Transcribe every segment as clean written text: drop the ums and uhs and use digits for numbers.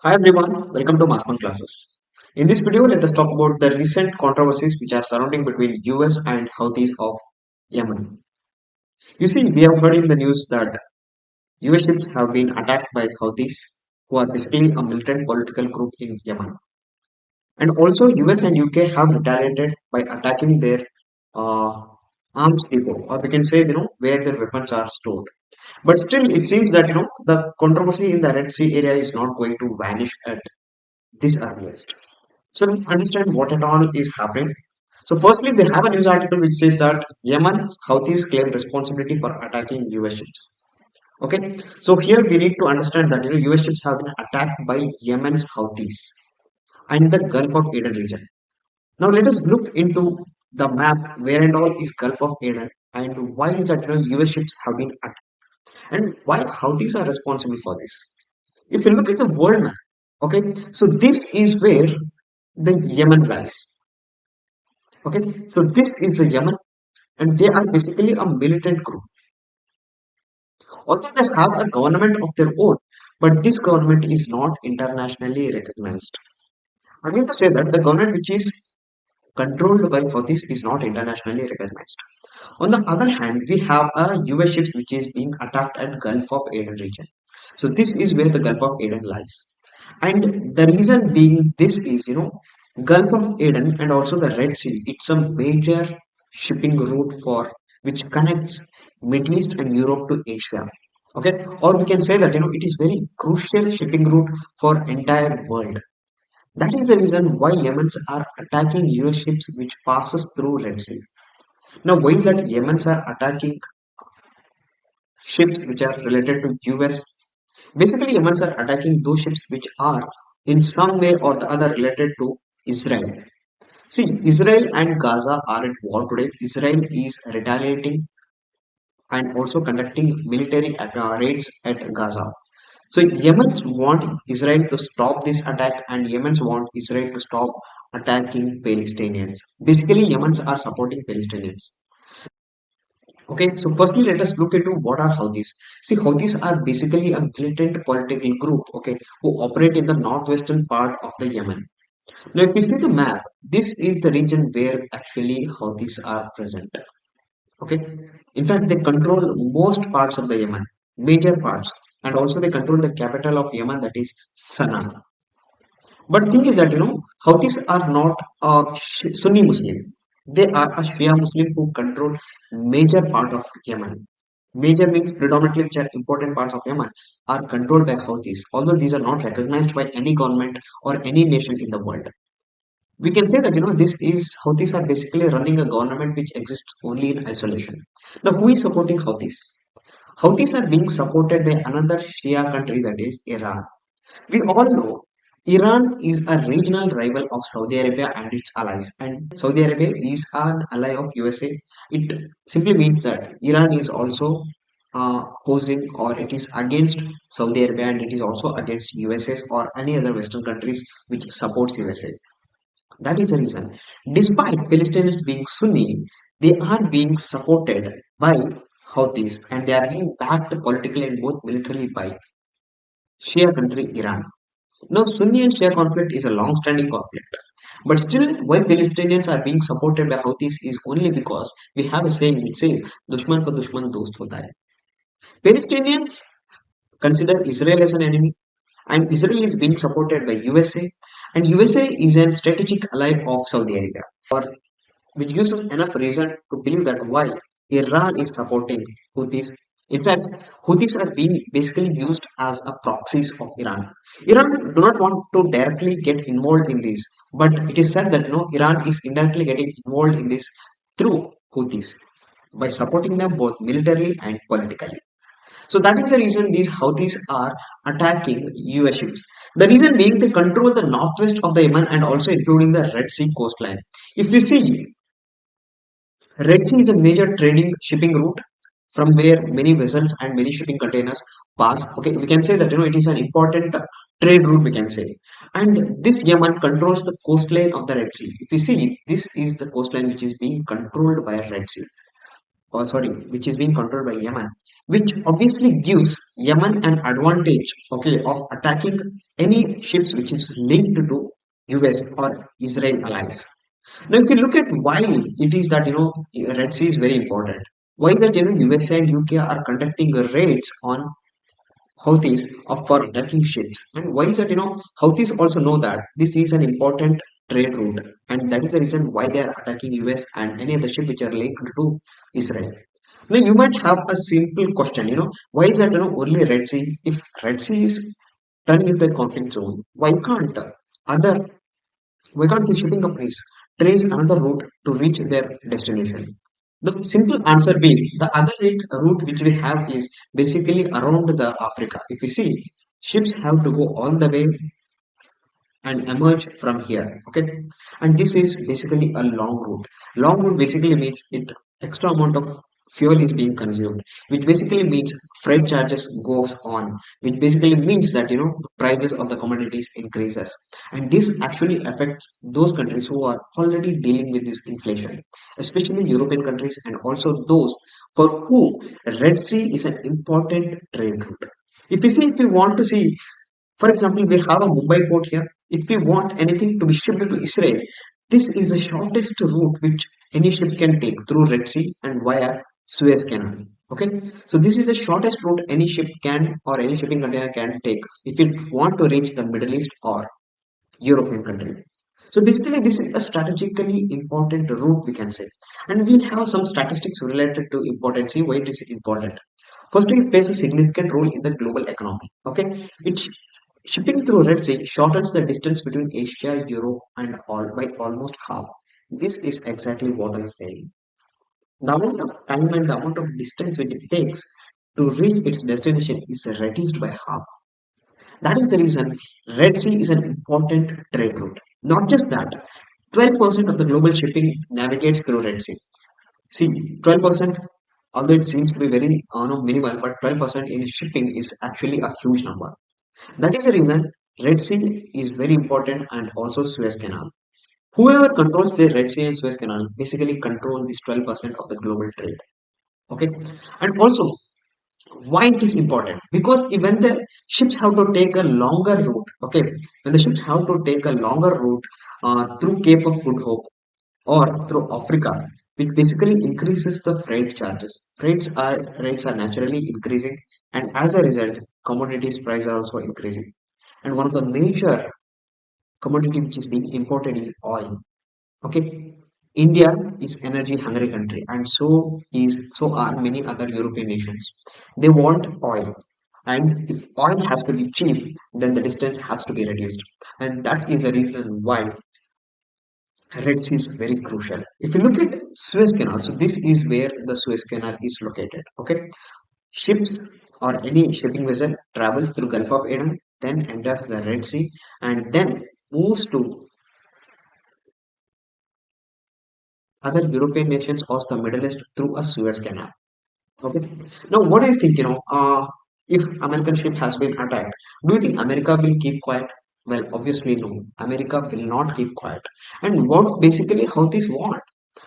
Hi everyone, welcome to Mascon Classes. In this video, let us talk about the recent controversies which are surrounding between US and Houthis of Yemen. You see, we have heard in the news that US ships have been attacked by Houthis, who are basically a militant political group in Yemen. And also, US and UK have retaliated by attacking their uh, arms depot, or we can say, where their weapons are stored. But still, it seems that, the controversy in the Red Sea area is not going to vanish at this earliest. So let's understand what at all is happening. So firstly, we have a news article which says that Yemen's Houthis claim responsibility for attacking US ships. Okay, so here we need to understand that US ships have been attacked by Yemen's Houthis and the Gulf of Aden region. Now let us look into the map where and all is Gulf of Aden and why is that US ships have been attacked and why Houthis are responsible for this. If you look at the world map, okay, so this is where the Yemen lies. Okay, so this is the Yemen, and they are basically a militant group. Although they have a government of their own, but this government is not internationally recognized. I mean to say that the government which is controlled by Houthis is not internationally recognized. On the other hand, we have a US ships which is being attacked at Gulf of Aden region. So this is where the Gulf of Aden lies. And the reason being this is, Gulf of Aden and also the Red Sea, it's a major shipping route for which connects Middle East and Europe to Asia. Okay, or we can say that it is very crucial shipping route for entire world. That is the reason why Yemens are attacking US ships which passes through Red Sea. Now, why is that Yemens are attacking ships which are related to US? Basically, Yemens are attacking those ships which are in some way or the other related to Israel. See, Israel and Gaza are at war today. Israel is retaliating and also conducting military raids at Gaza. So Yemen's want Israel to stop this attack and Yemen's want Israel to stop attacking Palestinians. Basically, Yemen's are supporting Palestinians. Okay, so firstly, let us look into what are Houthis. See, Houthis are basically a militant political group, okay, who operate in the northwestern part of the Yemen. Now, if we see the map, this is the region where actually Houthis are present. Okay, in fact, they control most parts of the Yemen, major parts, and also they control the capital of Yemen, that is Sana'a. But thing is that Houthis are not a Sunni Muslim. They are a Shia Muslim who control major part of Yemen. Major means predominantly which are important parts of Yemen are controlled by Houthis, although these are not recognized by any government or any nation in the world. We can say that this is Houthis are basically running a government which exists only in isolation. Now, who is supporting Houthis? Houthis are being supported by another Shia country, that is Iran. We all know Iran is a regional rival of Saudi Arabia and its allies, and Saudi Arabia is an ally of USA. It simply means that Iran is also posing or it is against Saudi Arabia and it is also against USA or any other Western countries which supports USA. That is the reason. Despite Palestinians being Sunni, they are being supported by Houthis and they are being backed politically and both militarily by Shia country Iran. Now, Sunni and Shia conflict is a long-standing conflict. But still, why Palestinians are being supported by Houthis is only because we have a saying which says, Dushman ka dushman dost hota hai. Palestinians consider Israel as an enemy, and Israel is being supported by USA, and USA is a strategic ally of Saudi Arabia, or which gives us enough reason to believe that why Iran is supporting Houthis. In fact, Houthis are being basically used as a proxies of Iran. Iran do not want to directly get involved in this, but it is said that Iran is indirectly getting involved in this through Houthis by supporting them both militarily and politically. So that is the reason these Houthis are attacking US ships. The reason being they control the northwest of the Yemen and also including the Red Sea coastline. If we see, Red Sea is a major trading shipping route from where many vessels and many shipping containers pass. Okay, we can say that it is an important trade route, we can say. And this Yemen controls the coastline of the Red Sea. If you see, this is the coastline which is being controlled by Red Sea. which is being controlled by Yemen, which obviously gives Yemen an advantage, okay, of attacking any ships which is linked to US or Israel allies. Now, if you look at why it is that Red Sea is very important, why is that USA and UK are conducting raids on Houthis are for attacking ships. And why is that, Houthis also know that this is an important trade route. And that is the reason why they are attacking US and any other ship which are linked to Israel. Now, you might have a simple question, why is that, only Red Sea? If Red Sea is turning into a conflict zone, other why can't the shipping companies trace another route to reach their destination? The simple answer being the other route which we have is basically around the Africa. If you see, ships have to go all the way and emerge from here. Okay, and this is basically a long route. Long route basically means it extra amount of fuel is being consumed, which basically means freight charges goes on, which basically means that the prices of the commodities increases, and this actually affects those countries who are already dealing with this inflation, especially European countries and also those for whom Red Sea is an important trade route. If you want to see, for example, we have a Mumbai port here. If we want anything to be shipped to Israel, this is the shortest route which any ship can take through Red Sea and via Suez Canal. Okay, so this is the shortest route any ship can or any shipping container can take if it want to reach the Middle East or European country. So basically, this is a strategically important route we can say, and we'll have some statistics related to importance. See why it is important. Firstly, it plays a significant role in the global economy. Okay, shipping through Red Sea shortens the distance between Asia, Europe, and all by almost half. This is exactly what I'm saying. The amount of time and the amount of distance which it takes to reach its destination is reduced by half. That is the reason Red Sea is an important trade route. Not just that, 12% of the global shipping navigates through Red Sea. See, 12%, although it seems to be very minimal, but 12% in shipping is actually a huge number. That is the reason Red Sea is very important and also Suez Canal. Whoever controls the Red Sea and Suez Canal basically control this 12% of the global trade. Okay, and also why it is important, because when the ships have to take a longer route, okay, when the ships have to take a longer route through Cape of Good Hope or through Africa, which basically increases the freight charges. Rates are naturally increasing, and as a result commodities price are also increasing, and one of the major commodity which is being imported is oil. Okay, India is energy hungry country, and so are many other European nations. They want oil, and if oil has to be cheap, then the distance has to be reduced, and that is the reason why Red Sea is very crucial. If you look at Suez Canal, so this is where the Suez Canal is located. Okay, ships or any shipping vessel travels through Gulf of Aden, then enters the Red Sea, and then moves to other European nations or the Middle East through a Suez Canal. Okay. Now, what do you think? If American ship has been attacked, do you think America will keep quiet? Well, obviously no. America will not keep quiet. And what basically Houthis want?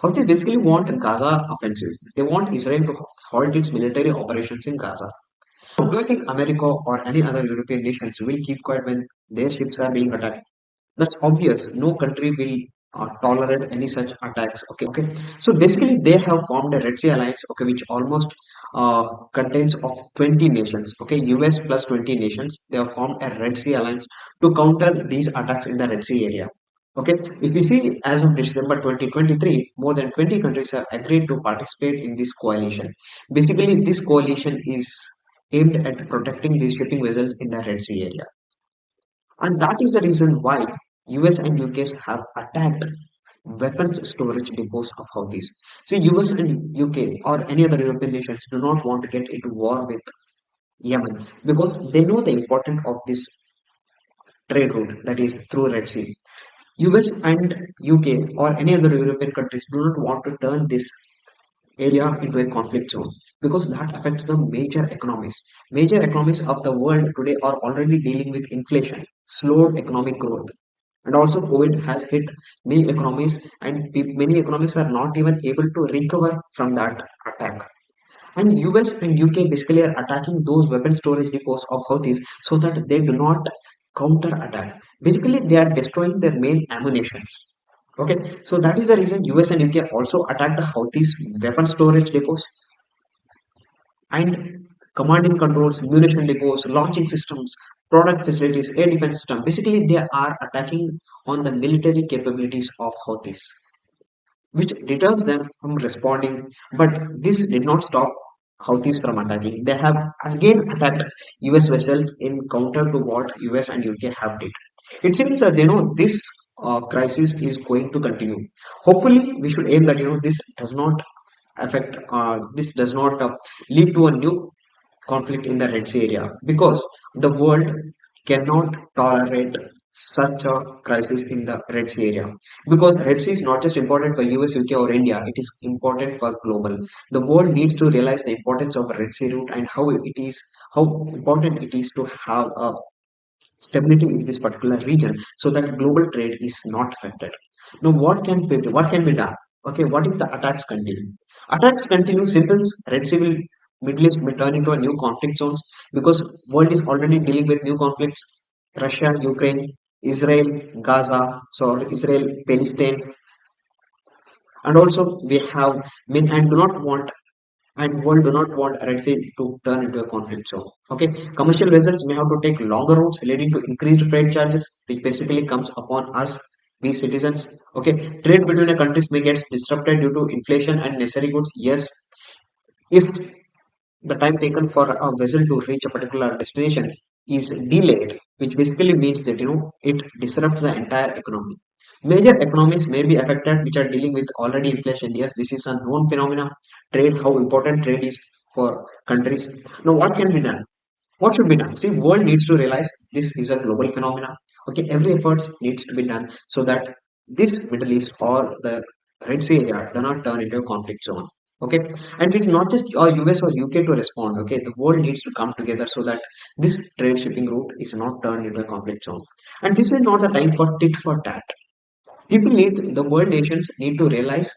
Houthis basically want Gaza offensive. They want Israel to halt its military operations in Gaza. Do you think America or any other European nations will keep quiet when their ships are being attacked? That's obvious. No country will tolerate any such attacks. Okay. So basically, they have formed a Red Sea alliance. Okay, which almost contains of 20 nations. Okay, US plus 20 nations. They have formed a Red Sea alliance to counter these attacks in the Red Sea area. Okay, if we see as of December 2023, more than 20 countries have agreed to participate in this coalition. Basically, this coalition is aimed at protecting the shipping vessels in the Red Sea area. And that is the reason why US and UK have attacked weapons storage depots of Houthis. See, US and UK or any other European nations do not want to get into war with Yemen because they know the importance of this trade route, that is through Red Sea. US and UK or any other European countries do not want to turn this area into a conflict zone because that affects the major economies. Major economies of the world today are already dealing with inflation, slowed economic growth. And also COVID has hit many economies, and many economies are not even able to recover from that attack. And US and UK basically are attacking those weapon storage depots of Houthis so that they do not counter attack. Basically they are destroying their main ammunitions. Okay, so that is the reason US and UK also attacked the Houthis weapon storage depots and command and controls, munition depots, launching systems, product facilities, air defense system. Basically, they are attacking on the military capabilities of Houthis, which deters them from responding. But this did not stop Houthis from attacking. They have again attacked US vessels in counter to what US and UK have did. It seems that this crisis is going to continue. Hopefully, we should aim that this does not affect. This does not lead to a new conflict in the Red Sea area, because the world cannot tolerate such a crisis in the Red Sea area, because Red Sea is not just important for US, UK or India, it is important for global. The world needs to realize the importance of Red Sea route and how important it is to have a stability in this particular region so that global trade is not affected. Now, what can be done? Okay, what if the attacks continue? Attacks continue. Simple. Red Sea will Middle East will turn into a new conflict zones, because world is already dealing with new conflicts. Russia, Ukraine, Israel, Gaza, so Israel, Palestine, and also we have men and do not want and world do not want Red Sea to turn into a conflict zone. Okay, commercial vessels may have to take longer routes, leading to increased freight charges, which basically comes upon us, we citizens. Okay, trade between the countries may get disrupted due to inflation and necessary goods. Yes, if the time taken for a vessel to reach a particular destination is delayed, which basically means that it disrupts the entire economy. Major economies may be affected which are dealing with already inflation. Yes, this is a known phenomenon. Trade, how important trade is for countries. Now, what can be done? What should be done? See, world needs to realize this is a global phenomenon. Okay, every effort needs to be done so that this Middle East or the Red Sea area do not turn into a conflict zone. Okay, and it's not just US or UK to respond. Okay, the world needs to come together so that this trade shipping route is not turned into a conflict zone. And this is not the time for tit for tat. People need the world nations need to realize,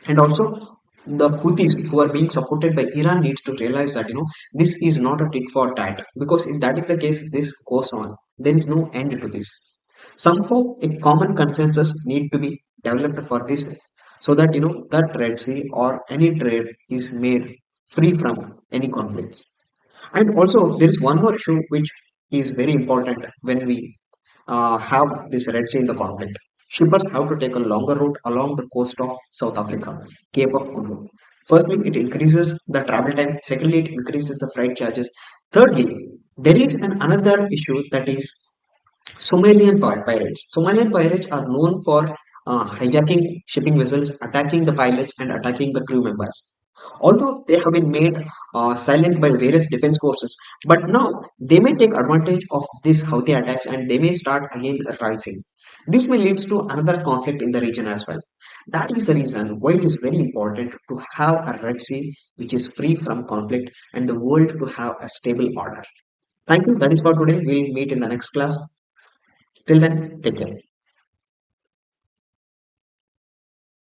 and also the Houthis who are being supported by Iran needs to realize that this is not a tit for tat, because if that is the case, this goes on. There is no end to this. Somehow a common consensus need to be developed for this, so that that Red Sea or any trade is made free from any conflicts. And also, there is one more issue which is very important when we have this Red Sea in the conflict. Shippers have to take a longer route along the coast of South Africa, Cape of Good Hope. Firstly, it increases the travel time. Secondly, it increases the freight charges. Thirdly, there is another issue, that is Somalian pirates. Somalian pirates are known for hijacking shipping vessels, attacking the pilots, and attacking the crew members. Although they have been made silent by various defense forces, but now they may take advantage of these Houthi attacks and they may start again rising. This may lead to another conflict in the region as well. That is the reason why it is very important to have a Red Sea which is free from conflict and the world to have a stable order. Thank you. That is for today. We'll meet in the next class. Till then, take care.